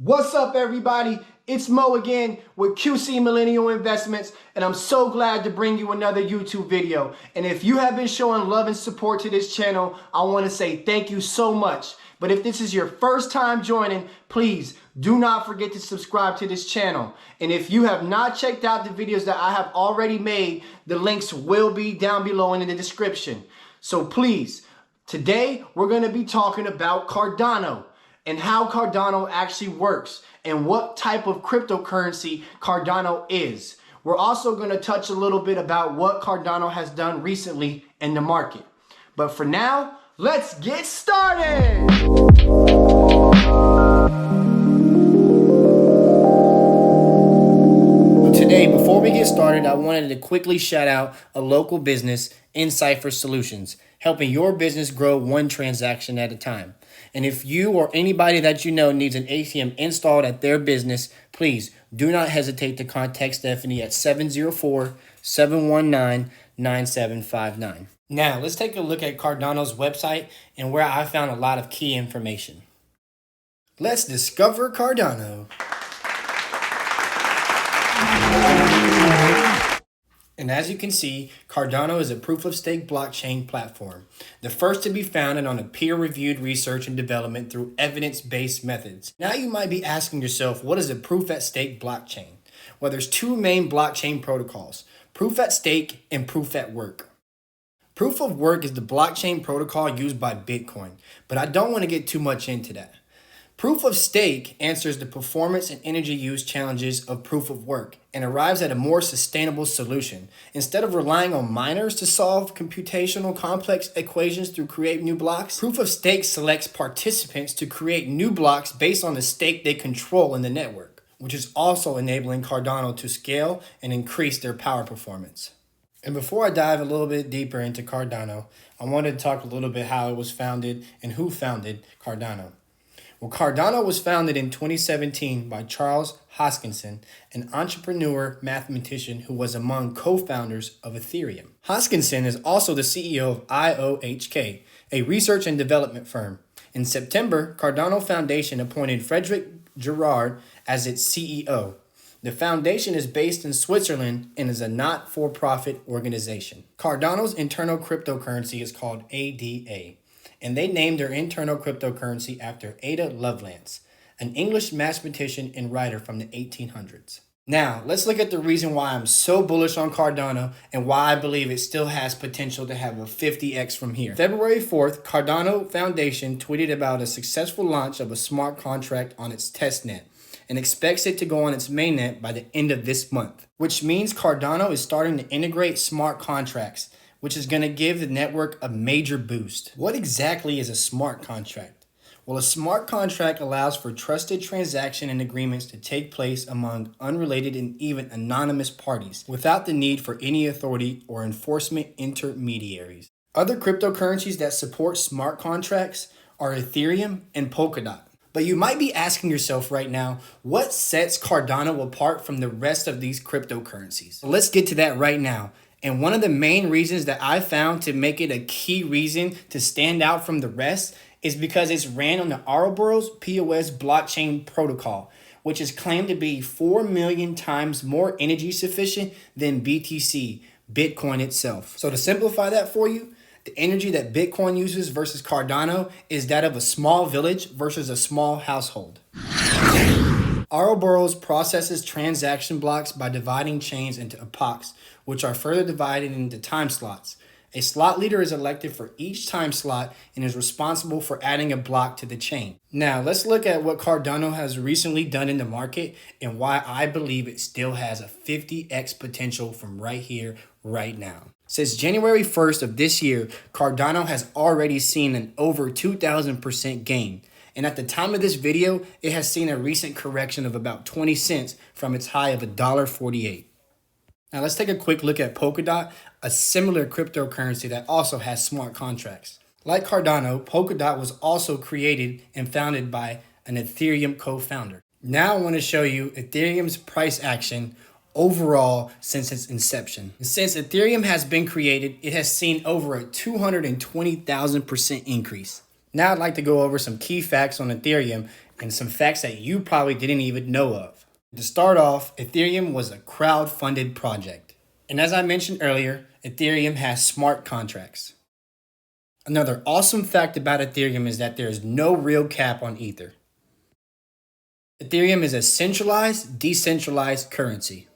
What's up, everybody? It's Mo again with QC Millennial Investments, and I'm so glad to bring you another YouTube video. And if you have been showing love and support to this channel, I want to say thank you so much. But if this is your first time joining, please do not forget to subscribe to this channel. And if you have not checked out the videos that I have already made, the links will be down below and in the description. So please, today we're going to be talking about Cardano and how Cardano actually works and what type of cryptocurrency Cardano is. We're also going to touch a little bit about what Cardano has done recently in the market. But for now, let's get started! Today, before we get started, I wanted to quickly shout out a local business in Cypher Solutions, helping your business grow one transaction at a time. And if you or anybody that you know needs an ATM installed at their business, please do not hesitate to contact Stephanie at 704-719-9759. Now, let's take a look at Cardano's website and where I found a lot of key information. Let's discover Cardano. And as you can see, Cardano is a proof-of-stake blockchain platform, the first to be founded on a peer-reviewed research and development through evidence-based methods. Now you might be asking yourself, what is a proof-at-stake blockchain? Well, there's two main blockchain protocols, proof-at-stake and proof-at-work. Proof-of-work is the blockchain protocol used by Bitcoin, but I don't want to get too much into that. Proof of stake answers the performance and energy use challenges of proof of work and arrives at a more sustainable solution. Instead of relying on miners to solve computational complex equations to create new blocks, proof of stake selects participants to create new blocks based on the stake they control in the network, which is also enabling Cardano to scale and increase their power performance. And before I dive a little bit deeper into Cardano, I wanted to talk a little bit how it was founded and who founded Cardano. Well, Cardano was founded in 2017 by Charles Hoskinson, an entrepreneur mathematician who was among co-founders of Ethereum. Hoskinson is also the CEO of IOHK, a research and development firm. In September, Cardano Foundation appointed Frederick Gerard as its CEO. The foundation is based in Switzerland and is a not-for-profit organization. Cardano's internal cryptocurrency is called ADA. And they named their internal cryptocurrency after Ada Lovelace, an English mathematician and writer from the 1800s. Now, let's look at the reason why I'm so bullish on Cardano and why I believe it still has potential to have a 50x from here. February 4th, Cardano Foundation tweeted about a successful launch of a smart contract on its testnet and expects it to go on its mainnet by the end of this month, which means Cardano is starting to integrate smart contracts, which is going to give the network a major boost. What exactly is a smart contract? Well, a smart contract allows for trusted transaction and agreements to take place among unrelated and even anonymous parties without the need for any authority or enforcement intermediaries. Other cryptocurrencies that support smart contracts are Ethereum and polkadot. But you might be asking yourself right now, what sets Cardano apart from the rest of these cryptocurrencies? Well, let's get to that right now. And one of the main reasons that I found to make it a key reason to stand out from the rest is because it's ran on the Ouroboros POS blockchain protocol, which is claimed to be 4 million times more energy sufficient than BTC, Bitcoin itself. So to simplify that for you, the energy that Bitcoin uses versus Cardano is that of a small village versus a small household. Ouroboros processes transaction blocks by dividing chains into epochs, which are further divided into time slots. A slot leader is elected for each time slot and is responsible for adding a block to the chain. Now, let's look at what Cardano has recently done in the market and why I believe it still has a 50x potential from right here, right now. Since January 1st of this year, Cardano has already seen an over 2,000% gain. And at the time of this video, it has seen a recent correction of about 20 cents from its high of $1.48. Now let's take a quick look at Polkadot, a similar cryptocurrency that also has smart contracts. Like Cardano, Polkadot was also created and founded by an Ethereum co-founder. Now I want to show you Ethereum's price action overall since its inception. And since Ethereum has been created, it has seen over a 220,000% increase. Now I'd like to go over some key facts on Ethereum and some facts that you probably didn't even know of. To start off, Ethereum was a crowd-funded project. And as I mentioned earlier, Ethereum has smart contracts. Another awesome fact about Ethereum is that there is no real cap on Ether. Ethereum is a centralized, decentralized currency.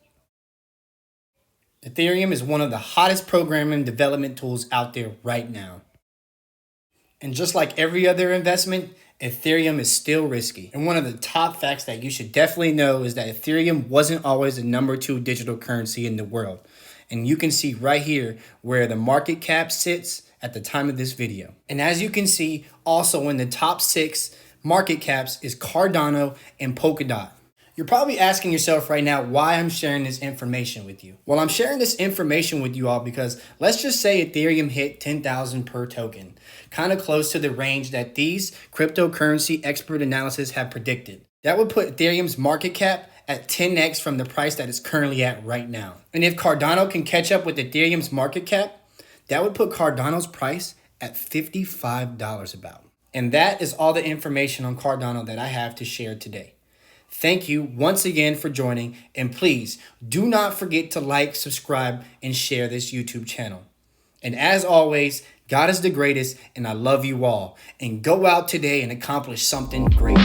Ethereum is one of the hottest programming development tools out there right now. And just like every other investment, Ethereum is still risky. And one of the top facts that you should definitely know is that Ethereum wasn't always the #2 digital currency in the world. And you can see right here where the market cap sits at the time of this video. And as you can see, also in the top 6 market caps is Cardano and Polkadot. You're probably asking yourself right now why I'm sharing this information with you. Well, I'm sharing this information with you all because let's just say Ethereum hit 10,000 per token, kind of close to the range that these cryptocurrency expert analysis have predicted. That would put Ethereum's market cap at 10x from the price that it's currently at right now. And if Cardano can catch up with Ethereum's market cap, that would put Cardano's price at $55 about. And that is all the information on Cardano that I have to share today. Thank you once again for joining, and please do not forget to like, subscribe, and share this YouTube channel. And as always, God is the greatest, and I love you all. And go out today and accomplish something great.